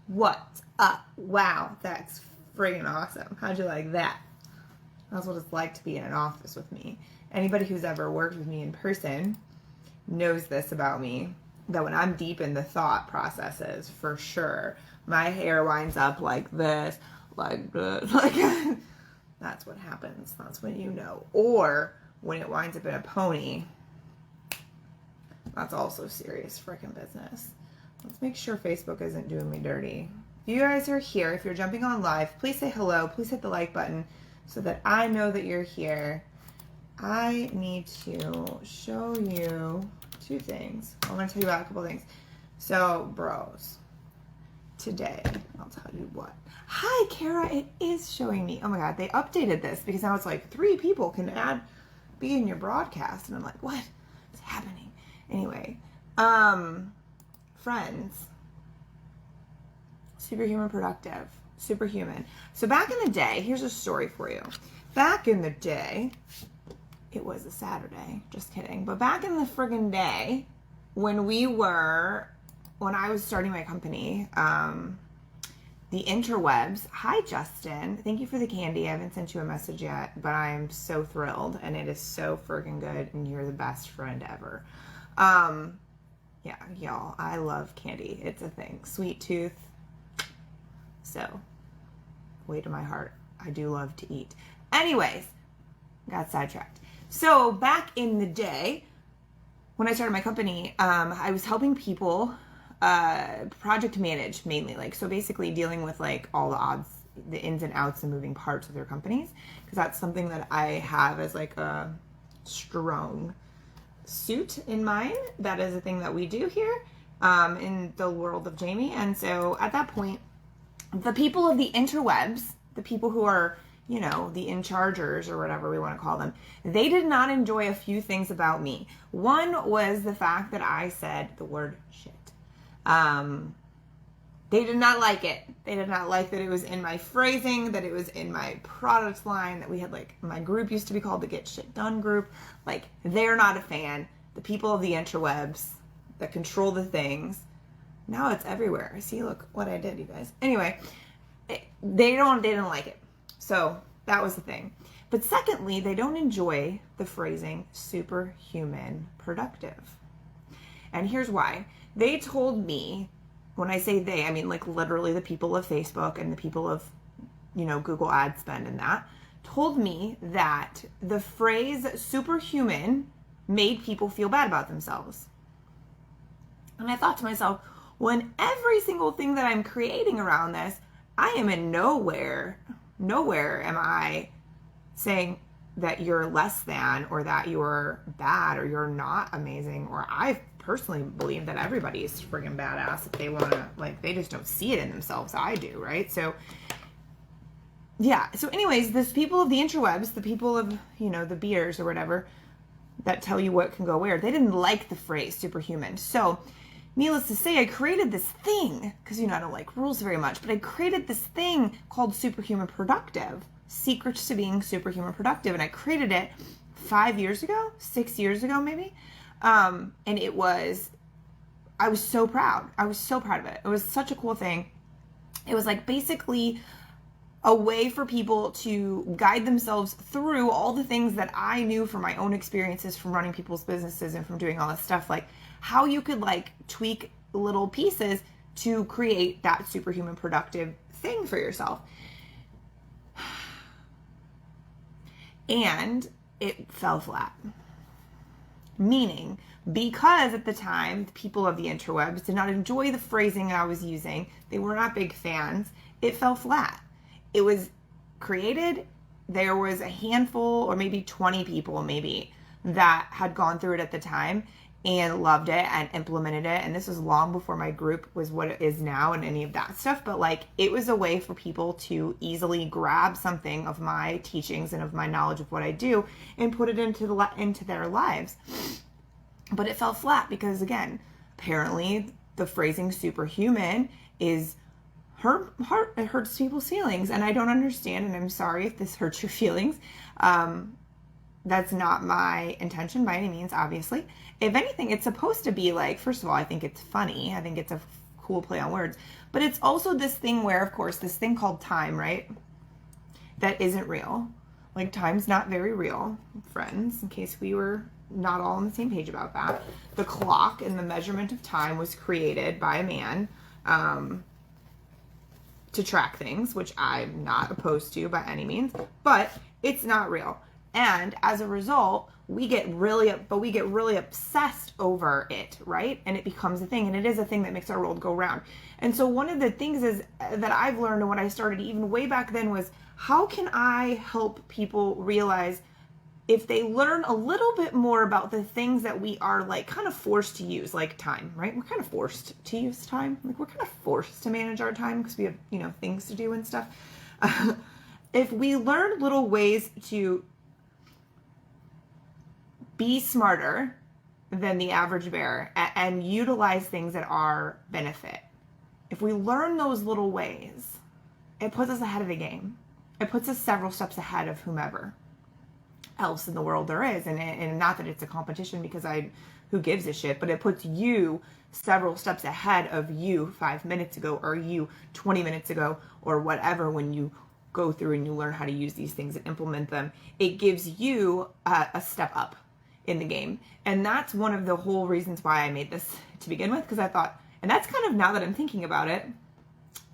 What's up? Wow, that's friggin' awesome. How'd you like that? That's what it's like to be in an office with me. Anybody who's ever worked with me in person knows this about me, that when I'm deep in the thought processes, for sure, my hair winds up like this, like this, like that's what happens. That's when you know. Or when it winds up in a pony, that's also serious freaking business. Let's make sure Facebook isn't doing me dirty. If you guys are here, if you're jumping on live, please say hello. Please hit the like button so that I know that you're here. I need to show you two things. I'm going to tell you about a couple things. So, bros, today, I'll tell you what. Hi, Kara. It is showing me. Oh my God, they updated this because now it's like 3 people can be in your broadcast. And I'm like, what is happening? Anyway, friends, Superhuman Productive, Superhuman. So back in the day, here's a story for you. Back in the day, it was a Saturday, just kidding. But back in the friggin' day, when I was starting my company, the interwebs. Hi, Justin. Thank you for the candy. I haven't sent you a message yet, but I am so thrilled, and it is so friggin' good, and you're the best friend ever. Yeah, y'all, I love candy. It's a thing. Sweet tooth. So, way to my heart. I do love to eat. Anyways, got sidetracked. So, back in the day, when I started my company, I was helping people project manage mainly. So basically dealing with all the odds, the ins and outs and moving parts of their companies. Because that's something that I have as a strong suit in mine. That is a thing that we do here in the world of Jamie. And so at that point, the people of the interwebs, the people who are, the in-chargers or whatever we want to call them, they did not enjoy a few things about me. One was the fact that I said the word shit. They did not like it. They did not like that it was in my phrasing, that it was in my product line, that we had my group used to be called the Get Shit Done group. They're not a fan. The people of the interwebs that control the things. Now it's everywhere. See, look what I did, you guys. Anyway, they didn't like it. So that was the thing. But secondly, they don't enjoy the phrasing superhuman productive. And here's why. They told me, when I say they, I mean literally the people of Facebook and the people of, Google ad spend and that, told me that the phrase superhuman made people feel bad about themselves. And I thought to myself, when every single thing that I'm creating around this, I am in nowhere am I saying that you're less than, or that you're bad, or you're not amazing, or I personally believe that everybody is friggin' badass if they want to, they just don't see it in themselves. I do, right? So, yeah. So anyways, this people of the interwebs, the people of, the beers or whatever that tell you what can go where, they didn't like the phrase superhuman. So, needless to say, I created this thing, because, I don't like rules very much, but I created this thing called Superhuman Productive. Secrets to being superhuman productive. And I created it 6 years ago, maybe. And I was so proud. I was so proud of it. It was such a cool thing. It was basically a way for people to guide themselves through all the things that I knew from my own experiences from running people's businesses and from doing all this stuff, how you could tweak little pieces to create that superhuman productive thing for yourself. And it fell flat. Meaning, because at the time, the people of the interwebs did not enjoy the phrasing I was using, they were not big fans, it fell flat. It was created, there was a handful, or maybe 20 people that had gone through it at the time and loved it and implemented it. And this was long before my group was what it is now and any of that stuff. But it was a way for people to easily grab something of my teachings and of my knowledge of what I do and put it into their lives. But it fell flat because, again, apparently the phrasing superhuman is it hurts people's feelings. And I don't understand. And I'm sorry if this hurts your feelings. That's not my intention by any means, obviously. If anything, it's supposed to be first of all, I think it's funny. I think it's a cool play on words. But it's also this thing where, of course, this thing called time, right? That isn't real. Like, time's not very real, friends, in case we were not all on the same page about that. The clock and the measurement of time was created by a man to track things, which I'm not opposed to by any means, but it's not real. And as a result, we get really obsessed over it, right? And it becomes a thing, and it is a thing that makes our world go round. And so one of the things is that I've learned, and what I started even way back then, was how can I help people realize if they learn a little bit more about the things that we are like kind of forced to use, like time, right? We're kind of forced to use time. Like, we're kind of forced to manage our time because we have, you know, things to do and stuff. If we learn little ways to be smarter than the average bear and utilize things at our benefit, if we learn those little ways, it puts us ahead of the game. It puts us several steps ahead of whomever else in the world there is. And not that it's a competition, because who gives a shit, but it puts you several steps ahead of you 5 minutes ago, or you 20 minutes ago, or whatever. When you go through and you learn how to use these things and implement them, it gives you a step up in the game. And that's one of the whole reasons why I made this to begin with, because I thought, and that's kind of, now that I'm thinking about it,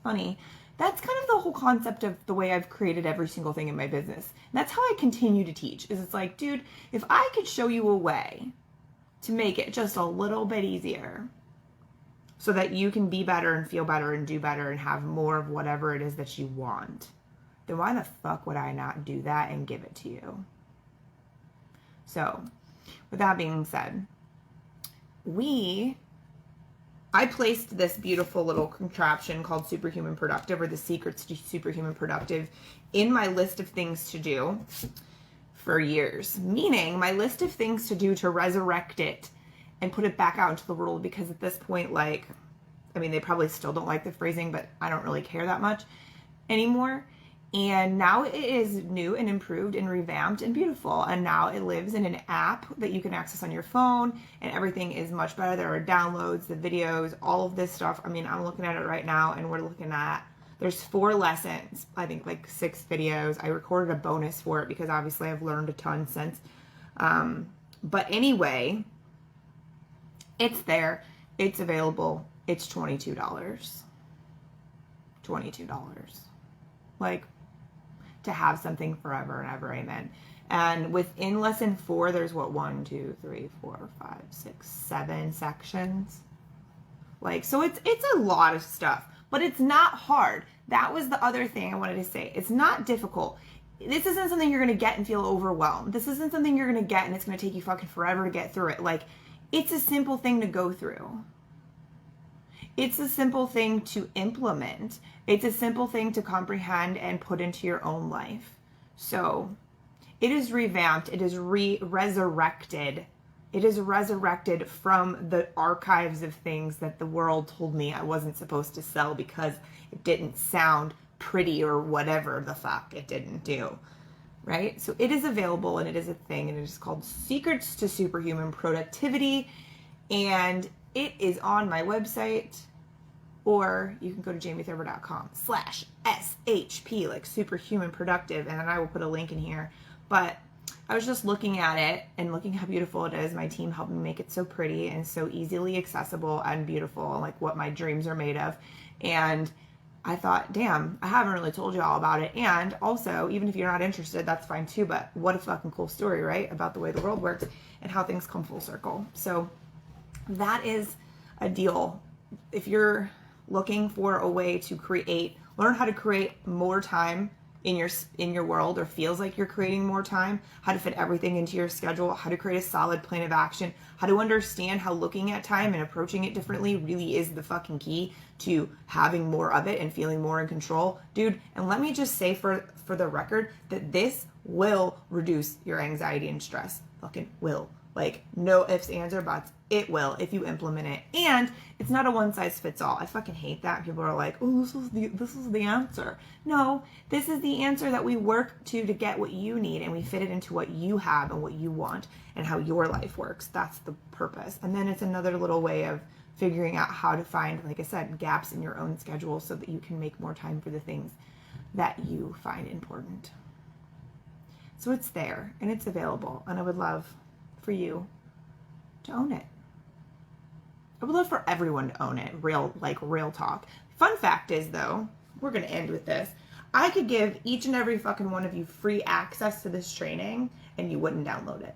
funny, that's kind of the whole concept of the way I've created every single thing in my business. And that's how I continue to teach, is it's like, dude, if I could show you a way to make it just a little bit easier so that you can be better and feel better and do better and have more of whatever it is that you want, then why the fuck would I not do that and give it to you? So, with that being said, I placed this beautiful little contraption called Superhuman Productive, or the secrets to Superhuman Productive, in my list of things to do for years. Meaning, my list of things to do to resurrect it and put it back out into the world, because at this point, like, I mean, they probably still don't like the phrasing, but I don't really care that much anymore. And now it is new and improved and revamped and beautiful. And now it lives in an app that you can access on your phone, and everything is much better. There are downloads, the videos, all of this stuff. I mean, I'm looking at it right now, and we're looking at, there's 4 lessons, I think like 6 videos. I recorded a bonus for it because obviously I've learned a ton since. But anyway, it's there. It's available. It's $22. $22. Like, to have something forever and ever, amen. And within lesson 4, there's what, 1, 2, 3, 4, 5, 6, 7 sections. Like, so it's a lot of stuff, but it's not hard. That was the other thing I wanted to say. It's not difficult. This isn't something you're going to get and feel overwhelmed. This isn't something you're going to get and it's going to take you fucking forever to get through it. Like, it's a simple thing to go through. It's a simple thing to implement. It's a simple thing to comprehend and put into your own life. So it is revamped. It is resurrected. It is resurrected from the archives of things that the world told me I wasn't supposed to sell because it didn't sound pretty or whatever the fuck it didn't do. Right? So it is available, and it is a thing, and it is called Secrets to Superhuman Productivity. And it is on my website, or you can go to jamiethurber.com/SHP, like Superhuman Productive, and then I will put a link in here. But I was just looking at it and looking how beautiful it is. My team helped me make it so pretty and so easily accessible and beautiful, like what my dreams are made of. And I thought, damn, I haven't really told you all about it. And also, even if you're not interested, that's fine too, but what a fucking cool story, right? About the way the world works and how things come full circle. So that is a deal. If you're looking for a way to learn how to create more time in your world, or feels like you're creating more time, how to fit everything into your schedule, how to create a solid plan of action, how to understand how looking at time and approaching it differently really is the fucking key to having more of it and feeling more in control, dude. And let me just say for the record that this will reduce your anxiety and stress. Fucking will. Like, no ifs, ands, or buts. It will if you implement it. And it's not a one size fits all. I fucking hate that. People are like, oh, this is the answer. No, this is the answer that we work to get what you need, and we fit it into what you have and what you want and how your life works. That's the purpose. And then it's another little way of figuring out how to find, like I said, gaps in your own schedule so that you can make more time for the things that you find important. So it's there and it's available, and I would love for you to own it. I would love for everyone to own it. Real talk. Fun fact is, though, we're going to end with this. I could give each and every fucking one of you free access to this training and you wouldn't download it.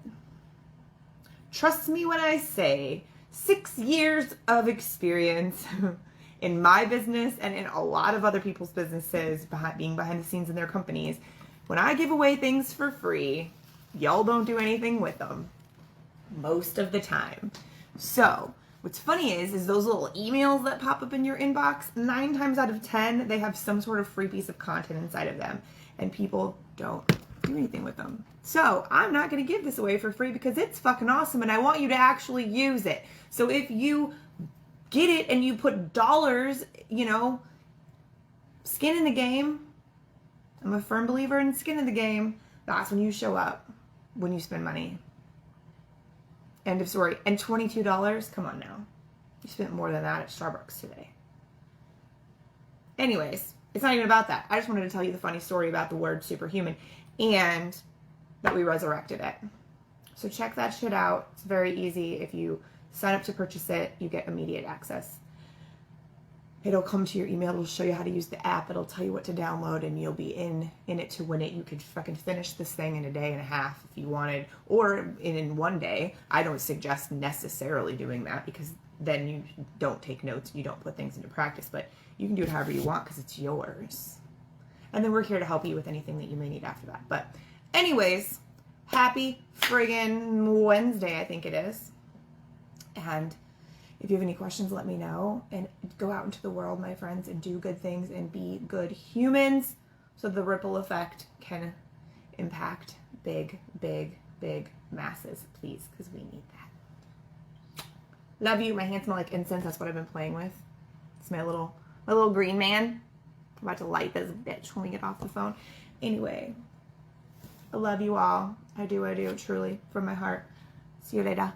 Trust me when I say 6 years of experience in my business and in a lot of other people's businesses, being behind the scenes in their companies. When I give away things for free, y'all don't do anything with them most of the time. So what's funny is those little emails that pop up in your inbox, 9 times out of 10, they have some sort of free piece of content inside of them, and people don't do anything with them. So I'm not going to give this away for free because it's fucking awesome, and I want you to actually use it. So if you get it and you put dollars, skin in the game, I'm a firm believer in skin in the game, that's when you show up, when you spend money. End of story. And $22, come on now. You spent more than that at Starbucks today. Anyways, it's not even about that. I just wanted to tell you the funny story about the word superhuman and that we resurrected it. So check that shit out. It's very easy. If you sign up to purchase it, you get immediate access. It'll come to your email. It'll show you how to use the app. It'll tell you what to download, and you'll be in it to win it. You could fucking finish this thing in a day and a half if you wanted, or in one day. I don't suggest necessarily doing that because then you don't take notes, you don't put things into practice, but you can do it however you want because it's yours. And then we're here to help you with anything that you may need after that. But anyways, happy friggin' Wednesday, I think it is. And if you have any questions, let me know. And go out into the world, my friends, and do good things and be good humans so the ripple effect can impact big, big, big masses, please, because we need that. Love you. My hands smell like incense. That's what I've been playing with. It's my little green man. I'm about to light this bitch when we get off the phone. Anyway, I love you all. I do, truly, from my heart. See you later.